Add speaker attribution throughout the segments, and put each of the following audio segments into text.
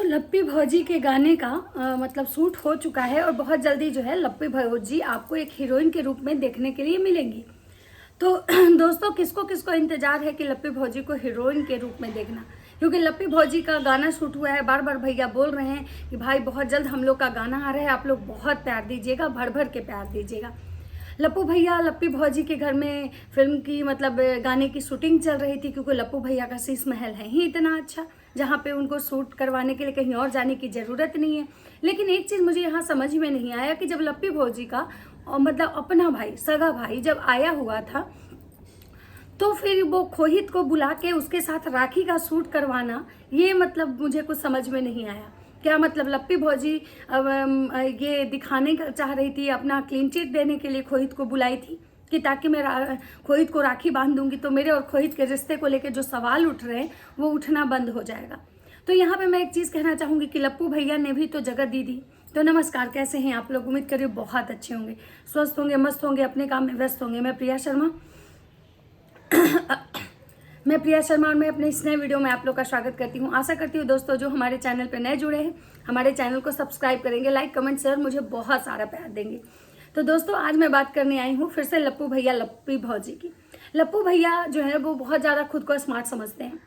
Speaker 1: लप्पी भौजी के गाने का मतलब शूट हो चुका है और बहुत जल्दी जो है लप्पी भौजी आपको एक हीरोइन के रूप में देखने के लिए मिलेंगी। तो दोस्तों किसको किसको इंतजार है कि लप्पी भौजी को हीरोइन के रूप में देखना, क्योंकि लप्पी भौजी का गाना शूट हुआ है। बार बार भैया बोल रहे हैं कि भाई बहुत जल्द हम लोग का गाना आ रहा है, आप लोग बहुत प्यार दीजिएगा, भर भर के प्यार दीजिएगा। लप्पू भैया लप्पी भौजी के घर में फिल्म की मतलब गाने की शूटिंग चल रही थी, क्योंकि लप्पू भैया का शीश महल है ही इतना अच्छा जहाँ पे उनको शूट करवाने के लिए कहीं और जाने की ज़रूरत नहीं है। लेकिन एक चीज़ मुझे यहाँ समझ में नहीं आया कि जब लप्पी भौजी का मतलब अपना भाई, सगा भाई जब आया हुआ था, तो फिर वो खोहित को बुला के उसके साथ राखी का शूट करवाना, ये मतलब मुझे कुछ समझ में नहीं आया। क्या मतलब लप्पी भौजी ये दिखाने का चाह रही थी, अपना क्लीन चिट देने के लिए खोहित को बुलाई थी कि ताकि मैं खोहित को राखी बांध दूंगी तो मेरे और खोहित के रिश्ते को लेकर जो सवाल उठ रहे हैं वो उठना बंद हो जाएगा। तो यहाँ पे मैं एक चीज़ कहना चाहूँगी कि लप्पू भैया ने भी तो जगह दी थी। तो नमस्कार, कैसे हैं आप लोग? उम्मीद करिए बहुत अच्छे होंगे, स्वस्थ होंगे, मस्त होंगे, अपने काम में व्यस्त होंगे। मैं प्रिया शर्मा और मैं अपने इस नए वीडियो में आप लोग का स्वागत करती हूँ। आशा करती हूँ दोस्तों जो हमारे चैनल पर नए जुड़े हैं हमारे चैनल को सब्सक्राइब करेंगे, लाइक कमेंट शेयर मुझे बहुत सारा प्यार देंगे। तो दोस्तों आज मैं बात करने आई हूँ फिर से लप्पू भैया लप्पी भौजी की। लप्पू भैया जो है वो बहुत ज़्यादा खुद को स्मार्ट समझते हैं।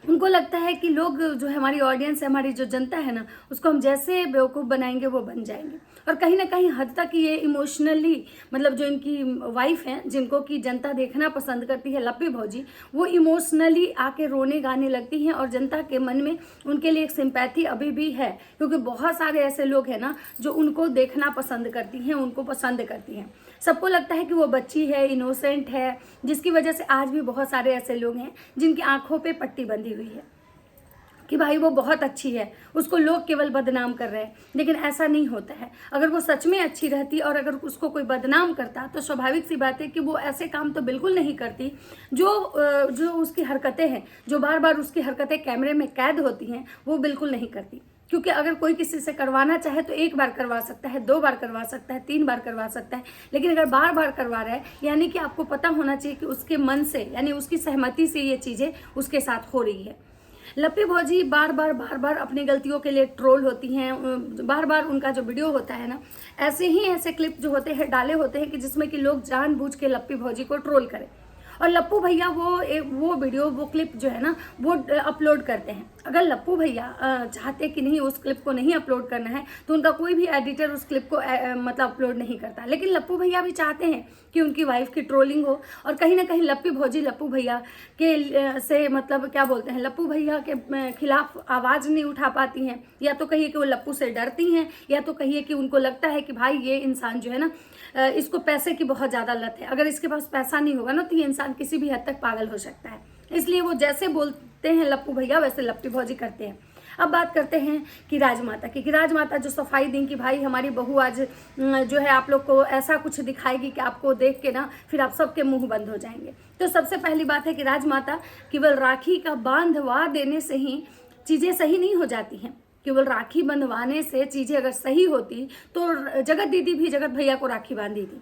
Speaker 1: उनको लगता है कि लोग जो है, हमारी ऑडियंस है, हमारी जो जनता है ना, उसको हम जैसे बेवकूफ़ बनाएंगे वो बन जाएंगे। और कहीं ना कहीं हद तक ये इमोशनली मतलब जो इनकी वाइफ हैं जिनको कि जनता देखना पसंद करती है, लप्पी भौजी, वो इमोशनली आके रोने गाने लगती हैं और जनता के मन में उनके लिए एक सिंपैथी अभी भी है, क्योंकि बहुत सारे ऐसे लोग हैं ना जो उनको देखना पसंद करती हैं, उनको पसंद करती हैं। सबको लगता है कि वो बच्ची है, इनोसेंट है, जिसकी वजह से आज भी बहुत सारे ऐसे लोग हैं जिनकी आंखों पे पट्टी बंधी हुई है कि भाई वो बहुत अच्छी है, उसको लोग केवल बदनाम कर रहे हैं। लेकिन ऐसा नहीं होता है। अगर वो सच में अच्छी रहती और अगर उसको कोई बदनाम करता तो स्वाभाविक सी बात है कि वो ऐसे काम तो बिल्कुल नहीं करती जो उसकी हरकतें हैं, जो बार बार उसकी हरकतें कैमरे में कैद होती हैं, वो बिल्कुल नहीं करती। क्योंकि अगर कोई किसी से करवाना चाहे तो एक बार करवा सकता है, 2 बार करवा सकता है, 3 बार करवा सकता है, लेकिन अगर बार बार करवा रहा है यानी कि आपको पता होना चाहिए कि उसके मन से यानी उसकी सहमति से ये चीज़ें उसके साथ हो रही है। लप्पी भौजी बार बार अपनी गलतियों के लिए ट्रोल होती हैं। बार बार उनका जो वीडियो होता है ना, ऐसे क्लिप जो होते हैं डाले होते हैं कि जिसमें कि लोग जानबूझ के लप्पी भौजी को ट्रोल करें। और लप्पू भैया वो वीडियो वो क्लिप जो है ना वो अपलोड करते हैं। अगर लप्पू भैया चाहते कि नहीं उस क्लिप को नहीं अपलोड करना है तो उनका कोई भी एडिटर उस क्लिप को मतलब अपलोड नहीं करता। लेकिन लप्पू भैया भी चाहते हैं कि उनकी वाइफ की ट्रोलिंग हो और कहीं ना कहीं लप्पी भौजी लप्पू भैया के से मतलब क्या बोलते हैं, लप्पू भैया के खिलाफ आवाज़ नहीं उठा पाती हैं। या तो कहिए कि वो लप्पू से डरती हैं, या तो कहिए कि उनको लगता है कि भाई ये इंसान जो है ना इसको पैसे की बहुत ज़्यादा लत है। अगर इसके पास पैसा नहीं होगा ना तो ये इंसान किसी भी हद तक पागल हो सकता है। इसलिए वो जैसे बोलते हैं लप्पू भैया वैसे लप्पी भौजी करते हैं। अब बात करते हैं कि राजमाता की, कि राजमाता जो सफाई दी कि भाई हमारी बहू आज जो है आप लोग को ऐसा कुछ दिखाएगी कि आपको देख के ना फिर आप सबके मुंह बंद हो जाएंगे। तो सबसे पहली बात है कि राजमाता केवल राखी का बांधवा देने से ही चीज़ें सही नहीं हो जाती हैं। केवल राखी बंधवाने से चीज़ें अगर सही होती तो जगत दीदी भी जगत भैया को राखी बांधी थी,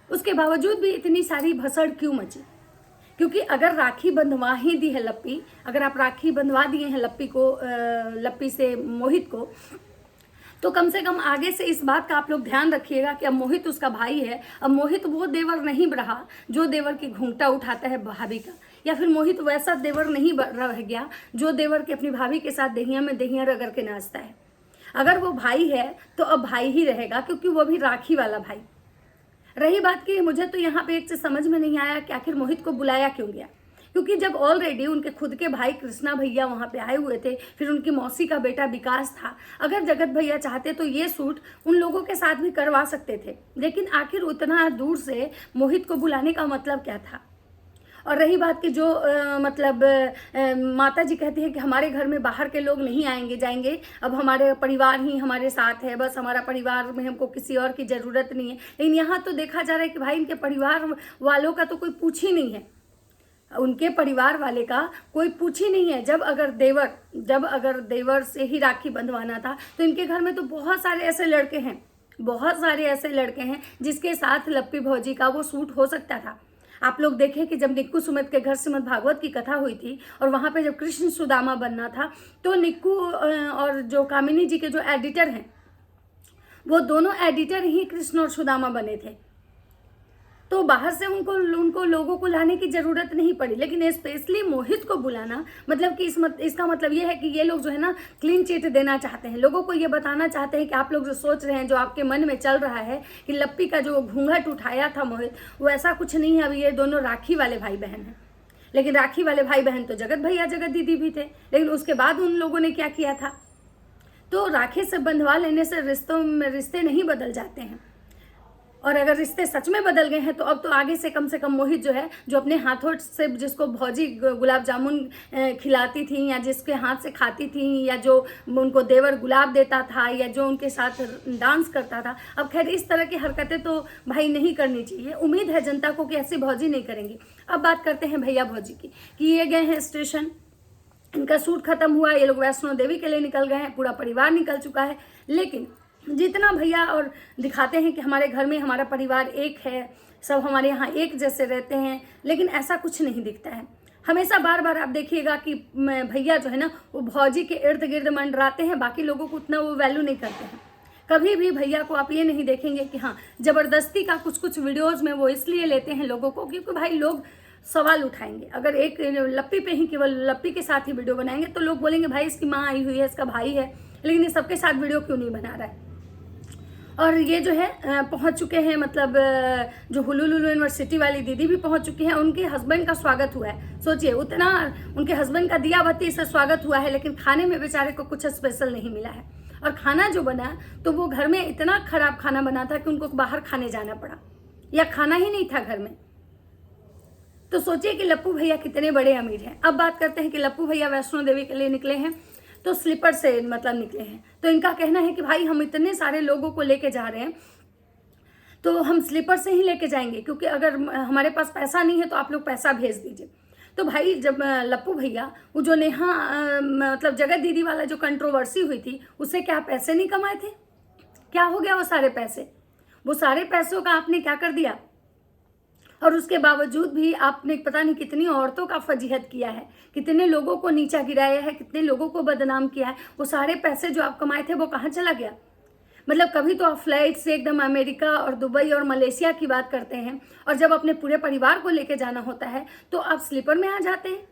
Speaker 1: उसके बावजूद भी इतनी सारी भसड़ क्यों मची? क्योंकि अगर राखी बंधवा ही दी है लप्पी, अगर आप राखी बंधवा दिए हैं लप्पी से मोहित को, तो कम से कम आगे से इस बात का आप लोग ध्यान रखिएगा कि अब मोहित उसका भाई है। अब मोहित वो देवर नहीं रहा जो देवर की घूंघटा उठाता है भाभी का, या फिर मोहित वैसा देवर नहीं रह गया जो देवर के अपनी भाभी के साथ दहिया में दहिया रगड़ के नाचता है। अगर वो भाई है तो अब भाई ही रहेगा, क्योंकि वो भी राखी वाला भाई। रही बात की मुझे तो यहाँ पे एक चीज समझ में नहीं आया कि आखिर मोहित को बुलाया क्यों गया, क्योंकि जब ऑलरेडी उनके खुद के भाई कृष्णा भैया वहाँ पे आए हुए थे, फिर उनकी मौसी का बेटा विकास था। अगर जगत भैया चाहते तो ये शूट उन लोगों के साथ भी करवा सकते थे, लेकिन आखिर उतना दूर से मोहित को बुलाने का मतलब क्या था? और रही बात की जो माता जी कहती हैं कि हमारे घर में बाहर के लोग नहीं आएंगे जाएंगे, अब हमारे परिवार ही हमारे साथ है, बस हमारा परिवार में हमको किसी और की ज़रूरत नहीं है। लेकिन यहाँ तो देखा जा रहा है कि भाई इनके परिवार वालों का तो कोई पूछ ही नहीं है, उनके परिवार वाले का कोई पूछ ही नहीं है। जब अगर देवर से ही राखी बंधवाना था तो इनके घर में तो बहुत सारे ऐसे लड़के हैं जिसके साथ लप्पी भौजी का वो शूट हो सकता था। आप लोग देखें कि जब निक्कू सुमित के घर श्रीमद् भागवत की कथा हुई थी और वहाँ पे जब कृष्ण सुदामा बनना था, तो निक्कू और जो कामिनी जी के जो एडिटर हैं, वो दोनों एडिटर ही कृष्ण और सुदामा बने थे। तो बाहर से उनको लोगों को लाने की जरूरत नहीं पड़ी, लेकिन स्पेशली मोहित को बुलाना, मतलब कि इसका मतलब ये है कि ये लोग जो है ना क्लीन चिट देना चाहते हैं, लोगों को ये बताना चाहते हैं कि आप लोग जो सोच रहे हैं, जो आपके मन में चल रहा है कि लप्पी का जो घूंघट उठाया था मोहित, वो ऐसा कुछ नहीं है। अभी ये दोनों राखी वाले भाई बहन हैं, लेकिन राखी वाले भाई बहन तो जगत भैया जगत दीदी भी थे, लेकिन उसके बाद उन लोगों ने क्या किया था। तो राखी से बंधवा लेने से रिश्ते नहीं बदल जाते हैं, और अगर रिश्ते सच में बदल गए हैं तो अब तो आगे से कम मोहित जो है, जो अपने हाथों से जिसको भौजी गुलाब जामुन खिलाती थी, या जिसके हाथ से खाती थी, या जो उनको देवर गुलाब देता था, या जो उनके साथ डांस करता था, अब खैर इस तरह की हरकतें तो भाई नहीं करनी चाहिए। उम्मीद है जनता को कि ऐसी भौजी नहीं करेंगी। अब बात करते हैं भैया भौजी की, कि ये गए हैं स्टेशन, इनका शूट खत्म हुआ, ये लोग वैष्णो देवी के लिए निकल गए हैं, पूरा परिवार निकल चुका है। लेकिन जितना भैया और दिखाते हैं कि हमारे घर में हमारा परिवार एक है, सब हमारे यहाँ एक जैसे रहते हैं, लेकिन ऐसा कुछ नहीं दिखता है। हमेशा बार बार आप देखिएगा कि भैया जो है ना वो भौजी के इर्द गिर्द मंडराते हैं, बाकी लोगों को उतना वो वैल्यू नहीं करते हैं। कभी भी भैया को आप ये नहीं देखेंगे कि हाँ जबरदस्ती का कुछ वीडियोज़ में वो इसलिए लेते हैं लोगों को, क्योंकि भाई लोग सवाल उठाएंगे। अगर एक लप्पी पे ही केवल लप्पी के साथ ही वीडियो बनाएंगे तो लोग बोलेंगे भाई इसकी माँ आई हुई है, इसका भाई है, लेकिन ये सबके साथ वीडियो क्यों नहीं बना रहा है। और ये जो है पहुंच चुके हैं, मतलब जो हुलुलुलु यूनिवर्सिटी वाली दीदी भी पहुंच चुकी हैं, उनके हस्बैंड का स्वागत हुआ है। सोचिए उतना उनके हस्बैंड का दिया बत्ती से स्वागत हुआ है, लेकिन खाने में बेचारे को कुछ स्पेशल नहीं मिला है। और खाना जो बना तो वो घर में इतना खराब खाना बना था कि उनको बाहर खाने जाना पड़ा, या खाना ही नहीं था घर में। तो सोचिए कि लप्पू भैया कितने बड़े अमीर हैं। अब बात करते हैं कि लप्पू भैया वैष्णो देवी के लिए निकले हैं, तो स्लीपर से मतलब निकले हैं। तो इनका कहना है कि भाई हम इतने सारे लोगों को लेके जा रहे हैं तो हम स्लीपर से ही लेके जाएंगे, क्योंकि अगर हमारे पास पैसा नहीं है तो आप लोग पैसा भेज दीजिए। तो भाई जब लप्पू भैया वो जो नेहा मतलब जगत दीदी वाला जो कंट्रोवर्सी हुई थी, उससे क्या पैसे नहीं कमाए थे? क्या हो गया वो सारे पैसे? वो सारे पैसों का आपने क्या कर दिया? और उसके बावजूद भी आपने पता नहीं कितनी औरतों का फजीहत किया है, कितने लोगों को नीचा गिराया है, कितने लोगों को बदनाम किया है। वो सारे पैसे जो आप कमाए थे वो कहाँ चला गया? मतलब कभी तो आप फ्लाइट से एकदम अमेरिका और दुबई और मलेशिया की बात करते हैं, और जब अपने पूरे परिवार को लेके जाना होता है तो आप स्लीपर में आ जाते हैं।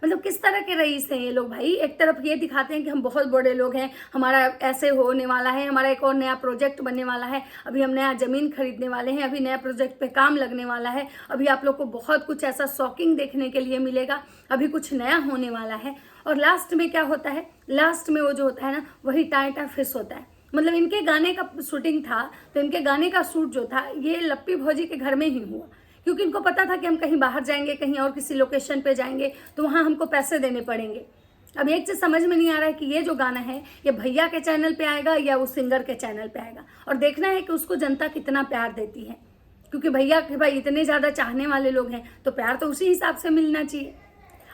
Speaker 1: मतलब किस तरह के रईस हैं ये लोग भाई? एक तरफ ये दिखाते हैं कि हम बहुत बड़े लोग हैं, हमारा ऐसे होने वाला है, हमारा एक और नया प्रोजेक्ट बनने वाला है, अभी हम नया ज़मीन खरीदने वाले हैं, अभी नया प्रोजेक्ट पे काम लगने वाला है, अभी आप लोग को बहुत कुछ ऐसा शॉकिंग देखने के लिए मिलेगा, अभी कुछ नया होने वाला है। और लास्ट में क्या होता है? लास्ट में वो जो होता है ना, वही टाइटा फिश होता है। मतलब इनके गाने का शूटिंग था, तो इनके गाने का शूट जो था ये लप्पी भौजी के घर में ही हुआ, क्योंकि इनको पता था कि हम कहीं बाहर जाएंगे, कहीं और किसी लोकेशन पे जाएंगे तो वहाँ हमको पैसे देने पड़ेंगे। अब एक चीज़ समझ में नहीं आ रहा है कि ये जो गाना है ये भैया के चैनल पे आएगा या उस सिंगर के चैनल पे आएगा, और देखना है कि उसको जनता कितना प्यार देती है, क्योंकि भैया के भाई इतने ज़्यादा चाहने वाले लोग हैं तो प्यार तो उसी हिसाब से मिलना चाहिए।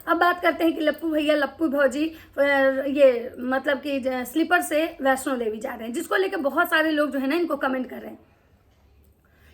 Speaker 1: अब बात करते हैं कि लप्पू भैया लप्पू भौजी ये मतलब कि स्लीपर से वैष्णो देवी जा रहे हैं, जिसको लेकर बहुत सारे लोग जो है ना इनको कमेंट कर रहे हैं।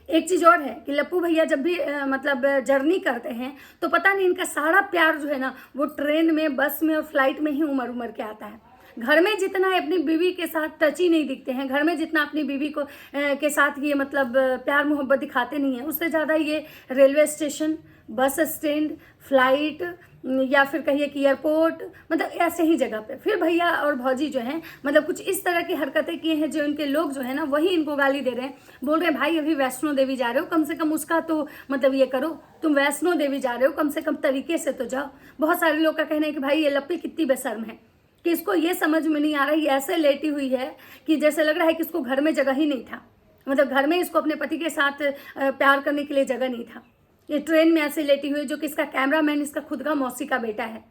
Speaker 1: एक चीज़ और है कि लप्पू भैया जब भी मतलब जर्नी करते हैं तो पता नहीं इनका सारा प्यार जो है ना वो ट्रेन में, बस में और फ्लाइट में ही उमड़ के आता है। घर में जितना है अपनी बीवी के साथ टच ही नहीं दिखते हैं, घर में जितना अपनी बीवी को के साथ ये मतलब प्यार मोहब्बत दिखाते नहीं है, उससे ज़्यादा ये railway station, bus stand, flight या फिर कहिए कि एयरपोर्ट, मतलब ऐसे ही जगह पे फिर भैया और भौजी जो हैं मतलब कुछ इस तरह की हरकतें किए हैं जो इनके लोग जो है ना वही इनको गाली दे रहे हैं। बोल रहे हैं भाई अभी वैष्णो देवी जा रहे हो, कम से कम उसका तो मतलब ये करो, तुम वैष्णो देवी जा रहे हो कम से कम तरीके से तो जाओ। बहुत सारे लोग का कहना है कि भाई ये लप्पी कितनी बेशर्म है कि इसको ये समझ में नहीं आ रहा है, ये ऐसे लेटी हुई है कि जैसे लग रहा है कि इसको घर में जगह ही नहीं था, मतलब घर में इसको अपने पति के साथ प्यार करने के लिए जगह नहीं था। ये ट्रेन में ऐसे लेटी हुई है, जो कि इसका कैमरामैन इसका खुद का मौसी का बेटा है,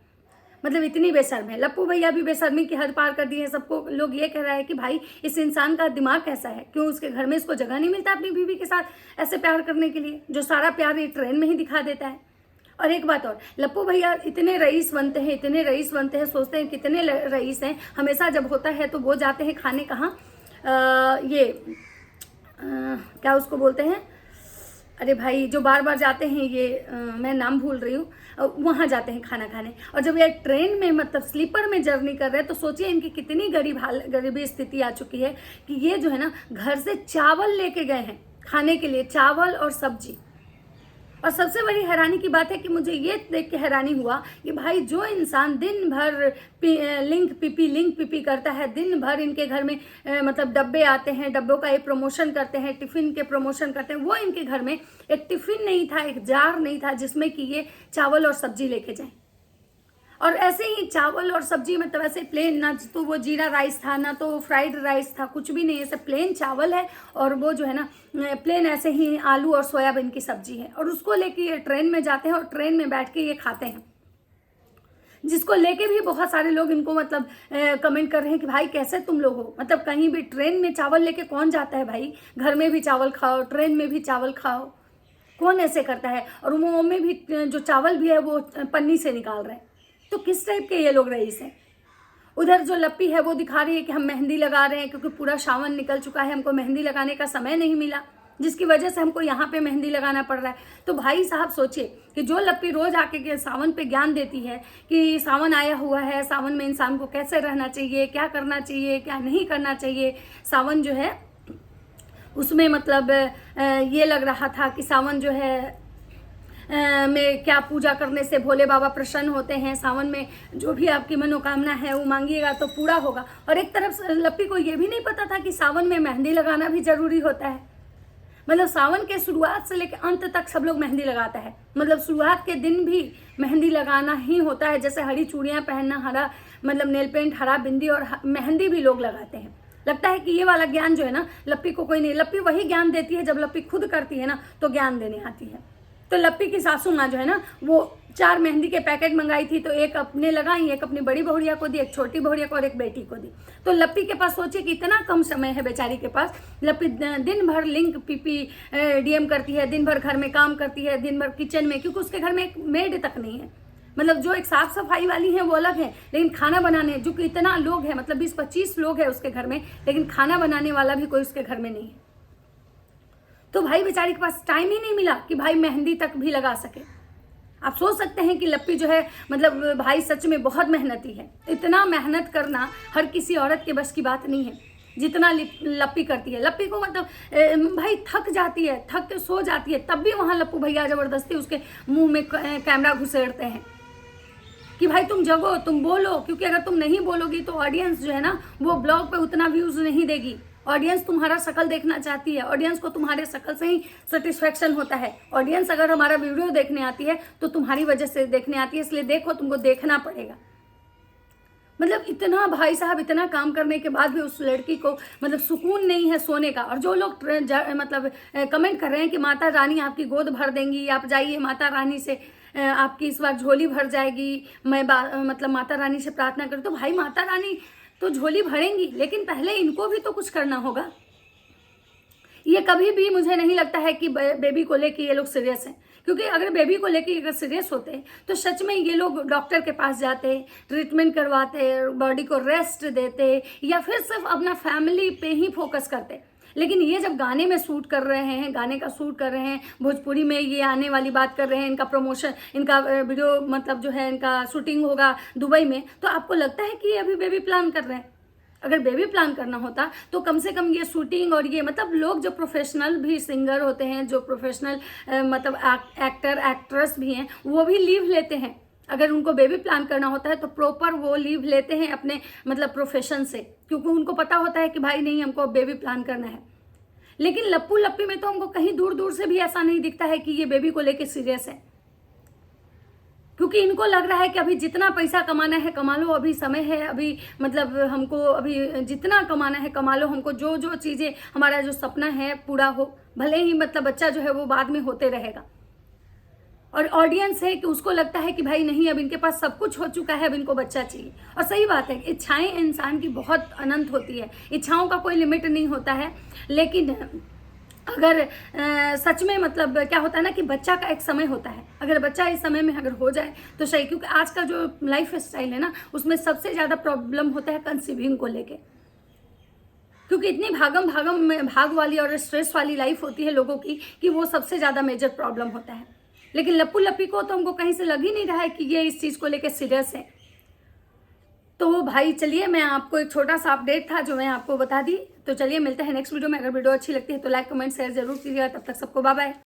Speaker 1: मतलब इतनी बेशर्म है। लप्पू भैया भी बेशर्मी की हद पार कर दी है। सबको लोग ये कह रहा है कि भाई इस इंसान का दिमाग कैसा है, क्यों उसके घर में इसको जगह नहीं मिलता अपनी बीवी के साथ ऐसे प्यार करने के लिए, जो सारा प्यार ये ट्रेन में ही दिखा देता है। और एक बात और, लप्पू भैया इतने रईस बनते हैं, इतने रईस बनते हैं, सोचते हैं कितने रईस हैं, हमेशा जब होता है तो वो जाते हैं खाने कहाँ, क्या उसको बोलते हैं, अरे भाई जो बार बार जाते हैं ये मैं नाम भूल रही हूँ, वहाँ जाते हैं खाना खाने, और जब ये ट्रेन में मतलब स्लीपर में जर्नी कर रहे हैं तो सोचिए इनकी कितनी गरीबी स्थिति आ चुकी है कि ये जो है ना घर से चावल लेके गए हैं खाने के लिए, चावल और सब्जी। और सबसे बड़ी हैरानी की बात है कि मुझे ये देख के हैरानी हुआ कि भाई जो इंसान दिन भर लिंक पीपी करता है, दिन भर इनके घर में मतलब डब्बे आते हैं, डब्बों का ये प्रमोशन करते हैं, टिफ़िन के प्रमोशन करते हैं, वो इनके घर में एक टिफ़िन नहीं था, एक जार नहीं था जिसमें कि ये चावल और सब्जी लेके जाएं। और ऐसे ही चावल और सब्जी मतलब ऐसे प्लेन, ना तो वो जीरा राइस था ना तो फ्राइड राइस था, कुछ भी नहीं, ऐसे प्लेन चावल है और वो जो है ना प्लेन ऐसे ही आलू और सोयाबीन की सब्जी है, और उसको लेके ये ट्रेन में जाते हैं और ट्रेन में बैठ के ये खाते हैं। जिसको लेके भी बहुत सारे लोग इनको मतलब कमेंट कर रहे हैं कि भाई कैसे तुम लोग हो, मतलब कहीं भी ट्रेन में चावल लेके कौन जाता है भाई, घर में भी चावल खाओ, ट्रेन में भी चावल खाओ, कौन ऐसे करता है। और मुँह में भी जो चावल भी है वो पन्नी से निकाल रहे हैं। तो किस टाइप के ये लोग रईस हैं। उधर जो लप्पी है वो दिखा रही है कि हम मेहंदी लगा रहे हैं क्योंकि पूरा सावन निकल चुका है, हमको मेहंदी लगाने का समय नहीं मिला, जिसकी वजह से हमको यहाँ पे मेहंदी लगाना पड़ रहा है। तो भाई साहब सोचिए कि जो लप्पी रोज आके के सावन पे ज्ञान देती है कि सावन आया हुआ है, सावन में इंसान को कैसे रहना चाहिए, क्या करना चाहिए, क्या नहीं करना चाहिए, सावन जो है उसमें मतलब ये लग रहा था कि सावन जो है में क्या पूजा करने से भोले बाबा प्रसन्न होते हैं, सावन में जो भी आपकी मनोकामना है वो मांगिएगा तो पूरा होगा। और एक तरफ लप्पी को ये भी नहीं पता था कि सावन में मेहंदी लगाना भी जरूरी होता है। मतलब सावन के शुरुआत से लेकर अंत तक सब लोग मेहंदी लगाता है, मतलब शुरुआत के दिन भी मेहंदी लगाना ही होता है। जैसे हरी चूड़ियाँ पहनना, हरा मतलब नेल पेंट, हरा बिंदी और मेहंदी भी लोग लगाते हैं। लगता है कि ये वाला ज्ञान जो है ना लप्पी को कोई नहीं, लप्पी वही ज्ञान देती है जब लप्पी खुद करती है ना तो ज्ञान देने आती है। तो लप्पी की सासू माँ जो है ना वो 4 मेहंदी के पैकेट मंगाई थी, तो एक अपने लगाई, एक अपनी बड़ी बहुरिया को दी, एक छोटी बहुरिया को और एक बेटी को दी। तो लप्पी के पास सोचिए कि इतना कम समय है बेचारी के पास, लप्पी दिन भर लिंक पीपी डीएम करती है, दिन भर घर में काम करती है, दिन भर किचन में, क्योंकि उसके घर में एक मेड तक नहीं है। मतलब जो एक साफ सफाई वाली है वो अलग है, लेकिन खाना बनाने जो कि इतना लोग है, मतलब 20-25 लोग है उसके घर में, लेकिन खाना बनाने वाला भी कोई उसके घर में नहीं है। तो भाई बेचारी के पास टाइम ही नहीं मिला कि भाई मेहंदी तक भी लगा सके। आप सोच सकते हैं कि लप्पी जो है मतलब भाई सच में बहुत मेहनती है। इतना मेहनत करना हर किसी औरत के बस की बात नहीं है जितना लप्पी करती है। लप्पी को मतलब भाई थक जाती है, थक के सो जाती है, तब भी वहाँ लप्पू भैया जबरदस्ती उसके मुंह में कैमरा घुसेड़ते हैं कि भाई तुम जगो, तुम बोलो, क्योंकि अगर तुम नहीं बोलोगी तो ऑडियंस जो है ना वो ब्लॉग पे उतना व्यूज नहीं देगी। ऑडियंस तुम्हारा शकल देखना चाहती है, ऑडियंस को तुम्हारे शकल से ही सेटिस्फेक्शन होता है। ऑडियंस अगर हमारा वीडियो देखने आती है तो तुम्हारी वजह से देखने आती है, इसलिए देखो, तुमको देखना पड़ेगा। मतलब इतना भाई साहब, इतना काम करने के बाद भी उस लड़की को मतलब सुकून नहीं है सोने का। और जो लोग मतलब कमेंट कर रहे हैं कि माता रानी आपकी गोद भर देंगी, आप जाइए माता रानी से आपकी इस बार झोली भर जाएगी, मैं मतलब माता रानी से प्रार्थना करूँ, तो भाई माता रानी तो झोली भरेंगी, लेकिन पहले इनको भी तो कुछ करना होगा। ये कभी भी मुझे नहीं लगता है कि बेबी को लेके ये लोग सीरियस हैं, क्योंकि अगर बेबी को लेके अगर सीरियस होते तो सच में ये लोग डॉक्टर के पास जाते, ट्रीटमेंट करवाते, बॉडी को रेस्ट देते, या फिर सिर्फ अपना फैमिली पे ही फोकस करते। लेकिन ये जब गाने में शूट कर रहे हैं, गाने का शूट कर रहे हैं, भोजपुरी में ये आने वाली बात कर रहे हैं, इनका प्रमोशन, इनका वीडियो मतलब जो है इनका शूटिंग होगा दुबई में, तो आपको लगता है कि ये अभी बेबी प्लान कर रहे हैं? अगर बेबी प्लान करना होता तो कम से कम ये शूटिंग और ये मतलब लोग जो प्रोफेशनल भी सिंगर होते हैं, जो प्रोफेशनल मतलब एक्टर एक्ट्रेस भी हैं, वो भी लीव लेते हैं। अगर उनको बेबी प्लान करना होता है तो प्रॉपर वो लीव लेते हैं अपने मतलब प्रोफेशन से, क्योंकि उनको पता होता है कि भाई नहीं हमको बेबी प्लान करना है। लेकिन लप्पू लप्पी में तो हमको कहीं दूर दूर से भी ऐसा नहीं दिखता है कि ये बेबी को लेके सीरियस है, क्योंकि इनको लग रहा है कि अभी जितना पैसा कमाना है कमा लो, अभी समय है, अभी मतलब हमको अभी जितना कमाना है कमा लो, हमको जो जो चीज़ें हमारा जो सपना है पूरा हो, भले ही मतलब बच्चा जो है वो बाद में होते रहेगा। और ऑडियंस है कि उसको लगता है कि भाई नहीं अब इनके पास सब कुछ हो चुका है, अब इनको बच्चा चाहिए। और सही बात है, इच्छाएं इंसान की बहुत अनंत होती है, इच्छाओं का कोई लिमिट नहीं होता है। लेकिन अगर सच में मतलब क्या होता है ना कि बच्चा का एक समय होता है, अगर बच्चा इस समय में अगर हो जाए तो सही, क्योंकि आज का जो लाइफ स्टाइल है ना उसमें सबसे ज़्यादा प्रॉब्लम होता है कंसीविंग को लेके। क्योंकि इतनी भाग वाली और स्ट्रेस वाली लाइफ होती है लोगों की कि वो सबसे ज़्यादा मेजर प्रॉब्लम होता है। लेकिन लप्पू लप्पी को तो हमको कहीं से लग ही नहीं रहा है कि ये इस चीज़ को लेकर सीरियस है। तो भाई चलिए, मैं आपको एक छोटा सा अपडेट था जो मैं आपको बता दी। तो चलिए मिलते हैं नेक्स्ट वीडियो में। अगर वीडियो अच्छी लगती है तो लाइक कमेंट शेयर जरूर कीजिएगा। तब तक सबको बाय बाय।